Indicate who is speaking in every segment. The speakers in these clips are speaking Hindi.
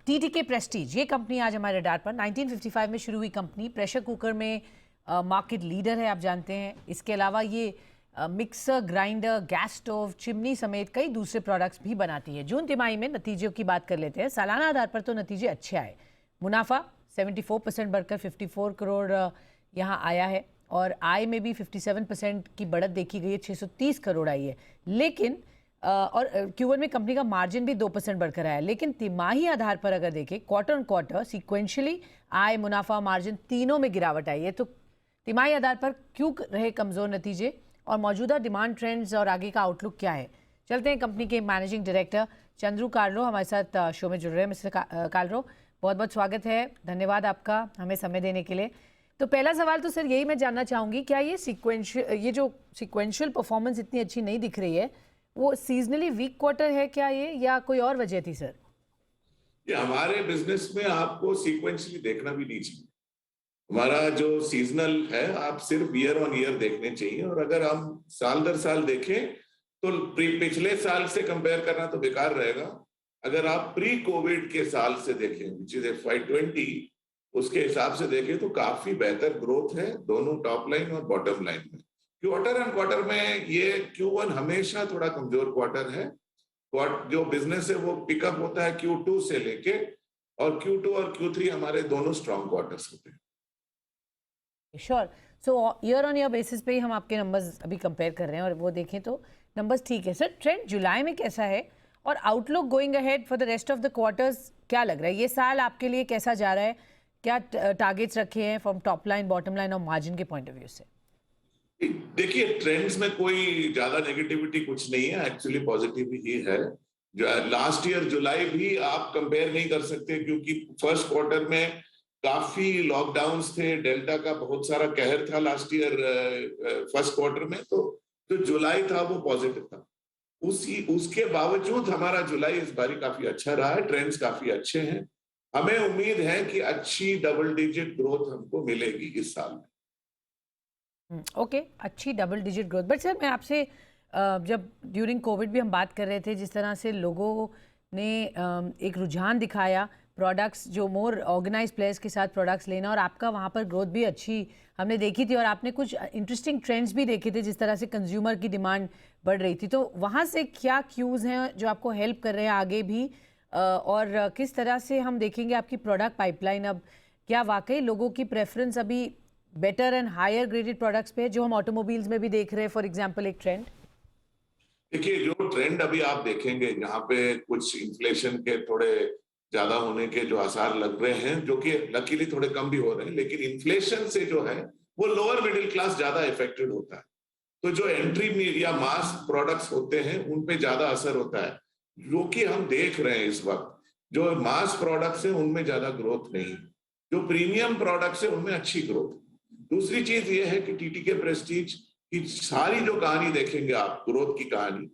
Speaker 1: टीटीके प्रेस्टीज, ये कंपनी आज हमारे रडार पर 1955 में शुरू हुई कंपनी, प्रेशर कुकर में मार्केट लीडर है, आप जानते हैं। इसके अलावा ये mixer, grinder, gas stove, chimney समेत कई दूसरे प्रोडक्ट्स भी बनाती है। जून तिमाही में नतीजों की बात कर लेते हैं। सालाना आधार पर तो नतीजे अच्छे आए। मुनाफा 74% बढ़कर 54 करोड़ यहाँ आया है और आय में भी 57% की बढ़त देखी गई है, 630 करोड़ आई है। लेकिन और Q1 में कंपनी का मार्जिन भी 2% बढ़कर आया। लेकिन तिमाही आधार पर अगर देखें, क्वार्टर ऑन क्वार्टर सीक्वेंशियली आय, मुनाफा, मार्जिन तीनों में गिरावट आई है। तो तिमाही आधार पर क्यों रहे कमज़ोर नतीजे और मौजूदा डिमांड ट्रेंड्स और आगे का आउटलुक क्या है? चलते हैं कंपनी के मैनेजिंग डायरेक्टर चंद्रू कार्लो हमारे साथ शो में जुड़ रहे हैं। मिस्टर कार्लो, बहुत बहुत स्वागत है, धन्यवाद आपका हमें समय देने के लिए। तो पहला सवाल तो सर यही मैं जानना चाहूँगी, क्या ये जो सिक्वेंशियल परफॉर्मेंस इतनी अच्छी नहीं दिख रही है, वो सीजनली वीक क्वार्टर है क्या ये, या कोई और वजह थी सर?
Speaker 2: ये हमारे बिजनेस में आपको सीक्वेंशियली देखना भी नहीं चाहिए। हमारा जो सीजनल है, आप सिर्फ ईयर ऑन ईयर देखने चाहिए। और अगर हम साल दर साल देखें तो पिछले साल से कंपेयर करना तो बेकार रहेगा। अगर आप प्री कोविड के साल से देखें, विच इज FY20, उसके हिसाब से देखें तो काफी बेहतर ग्रोथ है दोनों टॉप लाइन और बॉटम लाइन में। क्वार्टर एंड क्वार्टर में ये Q1 हमेशा थोड़ा कमजोर क्वार्टर है। जो बिजनेस है वो पिकअप होता है Q2 से लेके, और Q2 और Q3 हमारे दोनों स्ट्रॉन्ग क्वार्टर्स होते हैं।
Speaker 1: Sure. So year on year basis पे ही हम आपके नंबर्स अभी कंपेयर कर रहे हैं और वो देखें तो नंबर्स ठीक है। सर, ट्रेंड जुलाई में कैसा है और outlook going ahead for the rest of the quarters क्या लग रहा है? ये साल आपके लिए कैसा जा रहा है? क्या टारगेट्स रखे हैं from top line, bottom line और मार्जिन के पॉइंट ऑफ व्यू से?
Speaker 2: देखिए, ट्रेंड्स में कोई ज्यादा नेगेटिविटी कुछ नहीं है, एक्चुअली पॉजिटिव ही है। जो लास्ट ईयर जुलाई भी आप कंपेयर नहीं कर सकते, क्योंकि फर्स्ट क्वार्टर में काफी लॉकडाउन्स थे, डेल्टा का बहुत सारा कहर था लास्ट ईयर फर्स्ट क्वार्टर में। तो जो जुलाई था वो पॉजिटिव था। उसके बावजूद हमारा जुलाई इस बारी काफी अच्छा रहा है, ट्रेंड्स काफी अच्छे हैं। हमें उम्मीद है कि अच्छी डबल डिजिट ग्रोथ हमको मिलेगी इस साल में।
Speaker 1: ओके, अच्छी double digit growth. But sir, मैं आपसे जब ड्यूरिंग कोविड भी हम बात कर रहे थे, जिस तरह से लोगों ने एक रुझान दिखाया प्रोडक्ट्स, जो मोर ऑर्गेनाइज प्लेयर्स के साथ प्रोडक्ट्स लेना, और आपका वहाँ पर ग्रोथ भी अच्छी हमने देखी थी और आपने कुछ इंटरेस्टिंग ट्रेंड्स भी देखे थे, जिस तरह से कंज्यूमर की डिमांड बढ़ रही थी। तो वहाँ से क्या क्यूज़ हैं जो आपको हेल्प कर रहे हैं आगे भी, और किस तरह से हम देखेंगे आपकी प्रोडक्ट पाइपलाइन? अब क्या वाकई लोगों की प्रेफरेंस अभी better and higher graded products पे, जो हम ऑटोमोबाइल्स में भी देख रहे हैं फॉर एग्जांपल एक ट्रेंड?
Speaker 2: देखिए, जो ट्रेंड अभी आप देखेंगे, यहाँ पे कुछ इन्फ्लेशन के थोड़े ज्यादा होने के जो आसार लग रहे हैं, जो कि लकीली थोड़े कम भी हो रहे हैं, लेकिन इन्फ्लेशन से जो है वो लोअर मिडिल क्लास ज्यादा इफेक्टेड होता है। तो जो एंट्री में या मास प्रोडक्ट्स होते हैं उन पे ज्यादा असर होता है, जो कि हम देख रहे हैं इस वक्त। जो मास प्रोडक्ट्स हैं उनमें ज्यादा ग्रोथ नहीं, जो प्रीमियम प्रोडक्ट्स हैं उनमें अच्छी ग्रोथ। दूसरी चीज ये है कि टीटीके प्रेस्टीज की सारी जो कहानी देखेंगे आप, ग्रोथ की कहानी,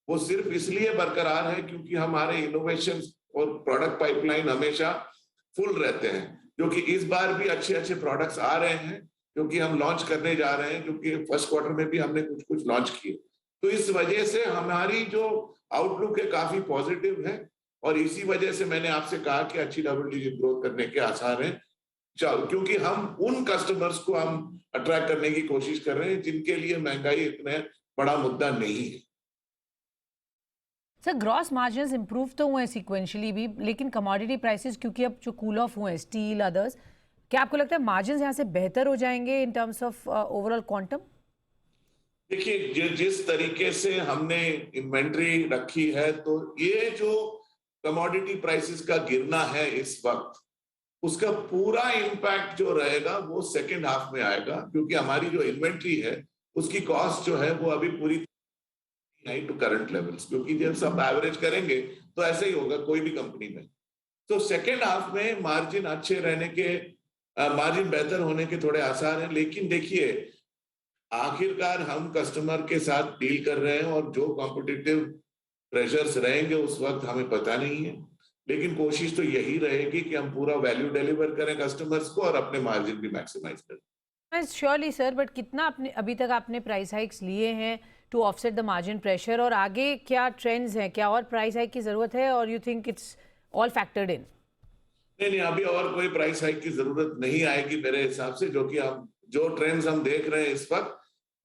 Speaker 2: वो सिर्फ इसलिए बरकरार है क्योंकि हमारे इनोवेशन और प्रोडक्ट पाइपलाइन हमेशा फुल रहते हैं। क्योंकि इस बार भी अच्छे अच्छे प्रोडक्ट्स आ रहे हैं, क्योंकि हम लॉन्च करने जा रहे हैं, क्योंकि फर्स्ट क्वार्टर में भी हमने कुछ कुछ लॉन्च किए। तो इस वजह से हमारी जो आउटलुक है काफी पॉजिटिव है, और इसी वजह से मैंने आपसे कहा कि अच्छी डबल डिजिट ग्रोथ करने के आसार हैं। क्योंकि हम उन कस्टमर्स को हम अट्रैक्ट करने की कोशिश कर रहे हैं जिनके लिए महंगाई इतना बड़ा मुद्दा नहीं है।
Speaker 1: सर, ग्रॉस मार्जिन्स इंप्रूव तो हुए हैं सिक्वेंशियली भी, लेकिन कमोडिटी प्राइसेस क्योंकि अब जो कूल ऑफ हुए हैं, स्टील, अदर्स, क्या आपको लगता है मार्जिन्स यहाँ से बेहतर हो जाएंगे in terms of overall quantum?
Speaker 2: देखिए, जिस तरीके से हमने इन्वेंट्री रखी है, तो ये जो कमोडिटी प्राइसेस का गिरना है इस वक्त, उसका पूरा इम्पैक्ट जो रहेगा वो सेकेंड हाफ में आएगा। क्योंकि हमारी जो इन्वेंट्री है उसकी कॉस्ट जो है वो अभी पूरी नहीं टू करंट लेवल्स, क्योंकि जब सब एवरेज करेंगे तो ऐसे ही होगा कोई भी कंपनी में। तो सेकेंड हाफ में मार्जिन अच्छे रहने के, मार्जिन बेहतर होने के थोड़े आसार हैं। लेकिन देखिए, आखिरकार हम कस्टमर के साथ डील कर रहे हैं, और जो कॉम्पिटिटिव प्रेशर्स रहेंगे उस वक्त हमें पता नहीं है। लेकिन कोशिश तो यही रहेगी कि हम पूरा वैल्यू डिलीवर करें कस्टमर्स को और अपने मार्जिन भी मैक्सिमाइज करें।
Speaker 1: श्योरली सर, बट कितना आपने अभी तक आपने प्राइस हाइक्स लिए हैं to offset the margin pressure, और आगे क्या ट्रेंड्स हैं? क्या और प्राइस हाइक की जरूरत है, और you think it's all factored इन?
Speaker 2: नहीं नहीं, अभी और कोई प्राइस हाइक की जरूरत नहीं आएगी मेरे हिसाब से, जो कि हम जो ट्रेंड्स हम देख रहे हैं इस वक्त,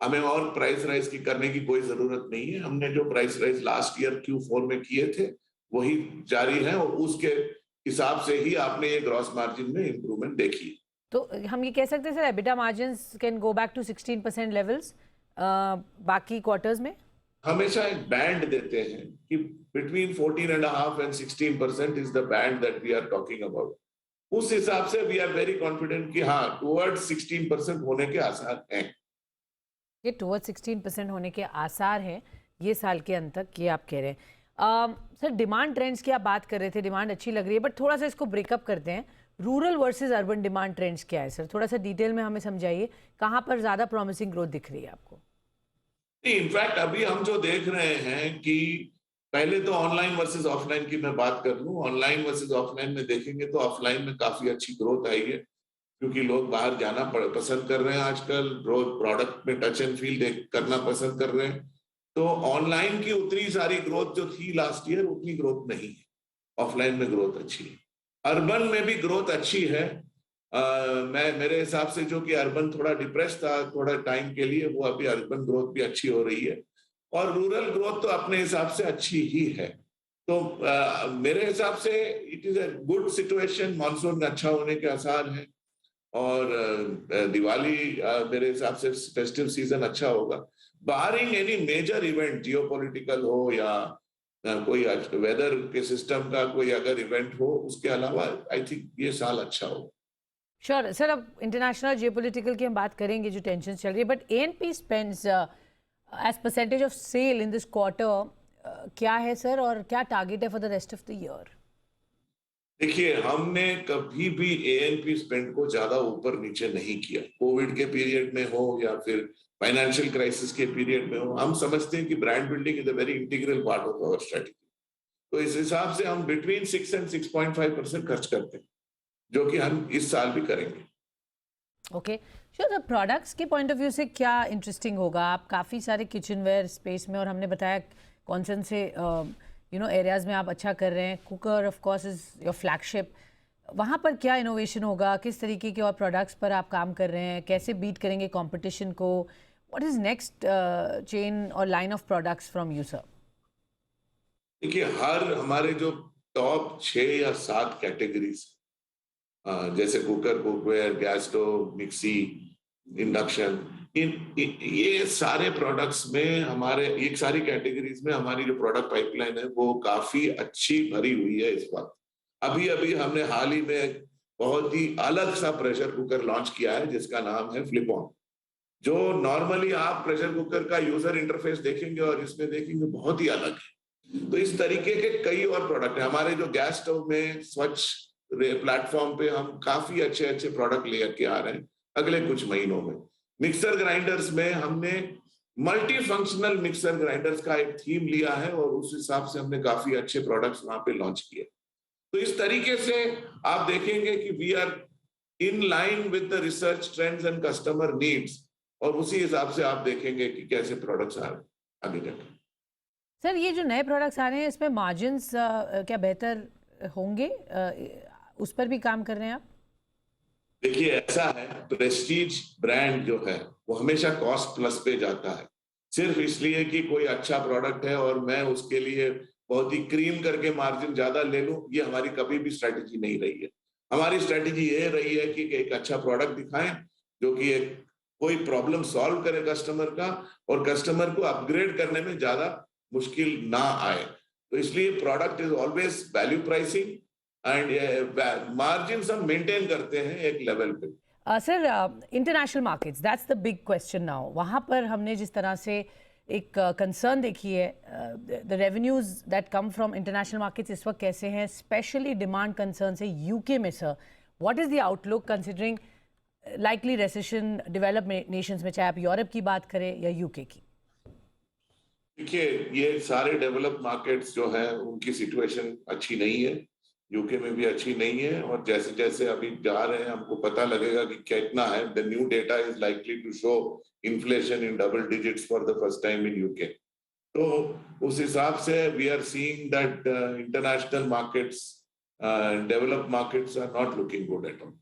Speaker 2: हमें और प्राइस राइज की करने की कोई जरूरत नहीं है। हमने जो price rise last year Q4 में किए थे वही जारी है, और उसके हिसाब से ही आपने ये ग्रॉस मार्जिन में इंप्रूवमेंट देखी है।
Speaker 1: तो हम ये कह सकते हैं sir EBITDA margins can go back to 16% levels बाकी क्वार्टर्स में?
Speaker 2: हमेशा एक बैंड देते हैं कि between 14.5 and 16% is the band that we are talking about. उस हिसाब से वी आर वेरी कॉन्फिडेंट कि हाँ, टुवर्ड्स 16% होने के आसार हैं।
Speaker 1: ये टुवर्ड्स 16% होने के आसार हैं ये साल के अंत तक, ये आप कह रहे हैं। सर डिमांड ट्रेंड्स की आप बात कर रहे थे, डिमांड अच्छी लग रही है, बट थोड़ा सा इसको ब्रेकअप करते हैं। Rural versus urban demand trends क्या है सर? थोड़ा सा डिटेल में हमें समझाइए, कहाँ पर ज़्यादा प्रॉमिसिंग ग्रोथ दिख रही है आपको?
Speaker 2: इनफैक्ट अभी हम जो देख रहे हैं कि पहले तो ऑनलाइन वर्सेस ऑफलाइन की मैं बात कर लूं। ऑनलाइन वर्सेस ऑफलाइन में देखेंगे तो ऑफलाइन में काफी अच्छी ग्रोथ आई है, क्योंकि लोग बाहर जाना पसंद कर रहे हैं आजकल, रोज प्रोडक्ट में टच एंड फील करना पसंद कर रहे हैं। तो ऑनलाइन की उतनी सारी ग्रोथ जो थी लास्ट ईयर, उतनी ग्रोथ नहीं है। ऑफलाइन में ग्रोथ अच्छी है, अर्बन में भी ग्रोथ अच्छी है। मैं मेरे हिसाब से जो कि अर्बन थोड़ा डिप्रेस था थोड़ा टाइम के लिए, वो अभी अर्बन ग्रोथ भी अच्छी हो रही है, और रूरल ग्रोथ तो अपने हिसाब से अच्छी ही है। तो मेरे हिसाब से it is a good situation. Monsoon अच्छा होने के आसार हैं, और दिवाली मेरे हिसाब से फेस्टिव सीजन अच्छा होगा, बारिंग एनी मेजर इवेंट, जियोपॉलिटिकल हो या कोई वेदर के सिस्टम का कोई अगर इवेंट हो, उसके अलावा आई थिंक ये साल अच्छा होगा।
Speaker 1: श्योर सर, अब इंटरनेशनल जियोपॉलिटिकल की हम बात करेंगे, जो टेंशन चल रही है, but ANP spends as percentage of sale in this quarter क्या है सर, और क्या टारगेट है for the rest of the year?
Speaker 2: देखिए, हमने कभी भी एएनपी स्पेंड को ज्यादा ऊपर नीचे नहीं किया। कोविड के पीरियड में हो या फिर फाइनेंशियल क्राइसिस के पीरियड में हो, हम समझते हैं कि brand building is a very integral part of our strategy. तो इस हिसाब से हम बिटवीन 6 एंड 6.5% खर्च करते हैं, जो कि हम इस साल भी करेंगे।
Speaker 1: ओके श्योर सर, प्रोडक्ट्स के पॉइंट ऑफ व्यू से क्या इंटरेस्टिंग होगा? आप काफ़ी सारे किचनवेयर स्पेस में, और हमने बताया कौन से एरियाज़ में आप अच्छा कर रहे हैं। Cooker of course is your flagship, वहाँ पर क्या इनोवेशन होगा? किस तरीके के और प्रोडक्ट्स पर आप काम कर रहे हैं? कैसे बीट करेंगे कंपटीशन को? व्हाट इज़ नेक्स्ट चेन और line of products from you sir?
Speaker 2: देखिए, हर हमारे जो टॉप 6 या 7 कैटेगरीज, जैसे cooker, cookware, gas stove, mixie, induction, ये सारे प्रोडक्ट्स में हमारे, एक सारी कैटेगरीज में हमारी जो प्रोडक्ट पाइपलाइन है वो काफी अच्छी भरी हुई है इस वक्त। अभी अभी हमने हाल ही में बहुत ही अलग सा प्रेशर कुकर लॉन्च किया है, जिसका नाम है फ्लिप ऑन। जो नॉर्मली आप प्रेशर कुकर का यूजर इंटरफेस देखेंगे और इसमें देखेंगे, बहुत ही अलग है। तो इस तरीके के कई और प्रोडक्ट है हमारे। जो गैस स्टोव में स्वच्छ प्लेटफॉर्म पे हम काफी अच्छे अच्छे प्रोडक्ट लेकर आ रहे हैं अगले कुछ महीनों में। मिक्सर ग्राइंडर्स में हमने मल्टी फंक्शनल मिक्सर ग्राइंडर्स का एक थीम लिया है, और उस हिसाब से हमने काफी अच्छे प्रोडक्ट्स वहां पे लॉन्च किए। तो इस तरीके से आप देखेंगे कि we are in line with the research trends and customer needs, और उसी हिसाब से आप देखेंगे कि कैसे प्रोडक्ट्स आ रहे हैं आगे जाकर।
Speaker 1: सर ये जो नए प्रोडक्ट्स आ रहे हैं, इसमें मार्जिन्स क्या बेहतर होंगे? उस पर भी काम कर रहे हैं आप?
Speaker 2: देखिए, ऐसा है, प्रेस्टीज ब्रांड जो है वो हमेशा कॉस्ट प्लस पे जाता है। सिर्फ इसलिए कि कोई अच्छा प्रोडक्ट है और मैं उसके लिए बहुत ही क्रीम करके मार्जिन ज्यादा ले लूं, ये हमारी कभी भी स्ट्रेटेजी नहीं रही है। हमारी स्ट्रेटेजी ये रही है कि एक अच्छा प्रोडक्ट दिखाएं जो कि एक कोई प्रॉब्लम सॉल्व करे कस्टमर का, और कस्टमर को अपग्रेड करने में ज्यादा मुश्किल ना आए। तो इसलिए product is always value pricing, and margin हम मेंटेन करते हैं एक लेवल पे।
Speaker 1: Sir international markets, that's the big question now. वहाँ पर हमने जिस तरह से एक कंसर्न देखी है, the revenues that come from international markets इस वक्त कैसे हैं? स्पेशली डिमांड कंसर्न से यूके में sir, what is the outlook considering likely recession develop Nations में, चाहे आप यूरोप की बात करें या यूके की?
Speaker 2: देखिए, ये सारे डेवलप मार्केट्स जो है उनकी सिचुएशन अच्छी नहीं है, यूके में भी अच्छी नहीं है, और जैसे जैसे अभी जा रहे हैं हमको पता लगेगा कि कितना है। The new data is likely to show inflation in double digits for the first time in UK. तो उस हिसाब से we are seeing that international markets developed markets are not looking good at all.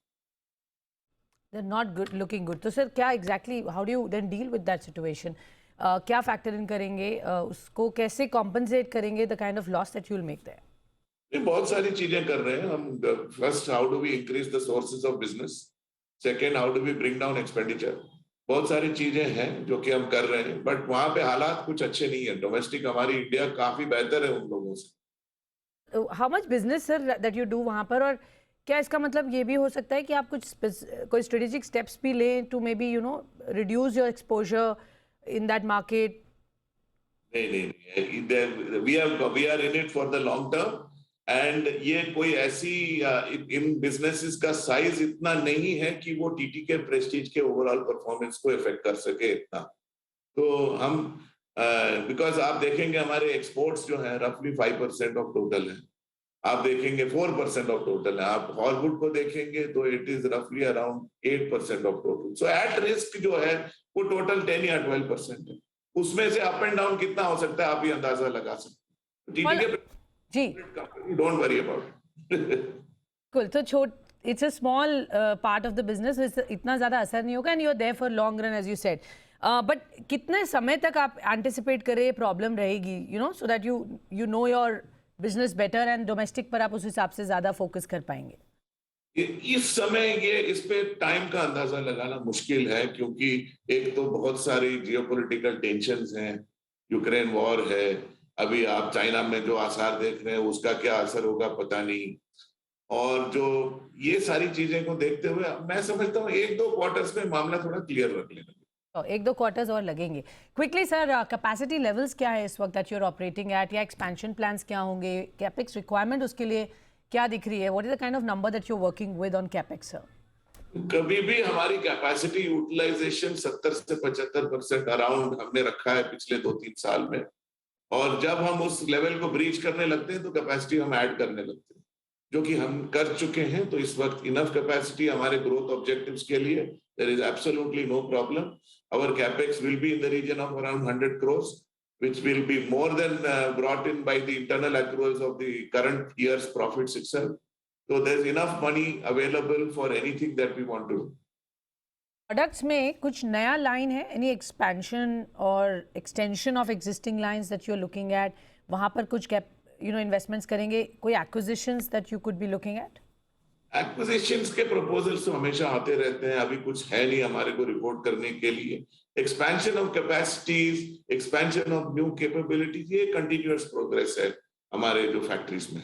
Speaker 1: They're not good, looking good. तो सर क्या exactly, how do you then deal with that situation? क्या factor in करेंगे, उसको कैसे compensate करेंगे the kind of loss that you'll make there?
Speaker 2: ये बहुत सारी चीजें कर रहे हैं हम. First, how do we increase the sources of business. Second, how do we bring down expenditure. बहुत सारी चीजें हैं जो कि हम कर रहे हैं, बट वहां पे हालात कुछ अच्छे नहीं है. डोमेस्टिक हमारी इंडिया काफी बेहतर है उन लोगों से.
Speaker 1: How much business sir that you do वहाँ पर, और क्या इसका मतलब ये भी हो सकता है कि आप कुछ कोई स्ट्रेटेजिक स्टेप्स भी लें to maybe you know reduce your exposure in that market?
Speaker 2: नहीं, we are in it for the long term. And ये कोई ऐसी इन बिजनेसेस का साइज इतना नहीं है कि वो टीटी के प्रेस्टीज के ओवरऑल परफॉर्मेंस को इफेक्ट कर सके इतना. तो हम बिकॉज आप देखेंगे हमारे एक्सपोर्ट्स जो है रफली 5% ऑफ टोटल है. आप देखेंगे 4% ऑफ टोटल है. आप हॉलवुड को देखेंगे तो इट इज रफली around 8% of total. So at risk जो है वो टोटल 10 या 12% है. उसमें से अप एंड डाउन कितना हो सकता है आप ये अंदाजा लगा सकते हैं. टीटी के
Speaker 1: जी,
Speaker 2: डोंट वरी अबाउट.
Speaker 1: कुल तो it's a small part of the business, इतना ज़्यादा असर नहीं होगा and you are there for long run as you said. But कितने समय तक आप एंटिसिपेट करें ये प्रॉब्लम रहेगी, you know, so that you know your business better and domestic पर आप उस हिसाब से ज़्यादा फोकस कर पाएंगे?
Speaker 2: इस समय ये इस पे टाइम का अंदाजा लगाना मुश्किल है, क्योंकि एक तो बहुत सारी जियोपॉलिटिकल टेंशंस हैं. यूक्रेन वॉर है. अभी आप चाइना में जो आसार देख रहे हैं उसका क्या असर होगा पता नहीं. और जो ये सारी चीजें को देखते हुए मैं समझता हूँ 1-2 क्वार्टर्स में मामला थोड़ा क्लियर रख लेना.
Speaker 1: 1-2 क्वार्टर्स और लगेंगे. क्विकली सर, कैपेसिटी लेवल्स क्या है इस वक्त that you are operating at, या एक्सपेंशन प्लान्स क्या होंगे, कैपेक्स रिक्वायरमेंट उसके लिए क्या दिख रही है? What is the kind of number that you are working with on capex sir?
Speaker 2: कभी भी हमारी कैपेसिटी यूटिलाइजेशन 70 से 75% अराउंड हमने रखा है पिछले 2-3 साल में. और जब हम उस लेवल को ब्रीच करने लगते हैं तो कैपेसिटी हम ऐड करने लगते हैं, जो कि हम कर चुके हैं. तो इस वक्त इनफ कैपेसिटी हमारे ग्रोथ ऑब्जेक्टिव्स के लिए. There is absolutely no problem. Our capex will be in the region of around 100 crores, which will be more than brought in by the internal accruals of the current year's profits itself. So there's enough money available for anything that we want to do.
Speaker 1: Products में कुछ नया लाइन है, एनी एक्सपेंशन और extension of existing lines that you are looking at? वहाँ पर कुछ इन्वेस्टमेंट्स करेंगे? कोई acquisitions that you could be looking at?
Speaker 2: Acquisitions के प्रपोजल्स तो हमेशा आते रहते हैं. अभी कुछ है नहीं हमारे को रिपोर्ट करने के लिए. Expansion of capacities, expansion of new capabilities, ये कंटिन्यूअस प्रोग्रेस है हमारे जो फैक्ट्रीज में.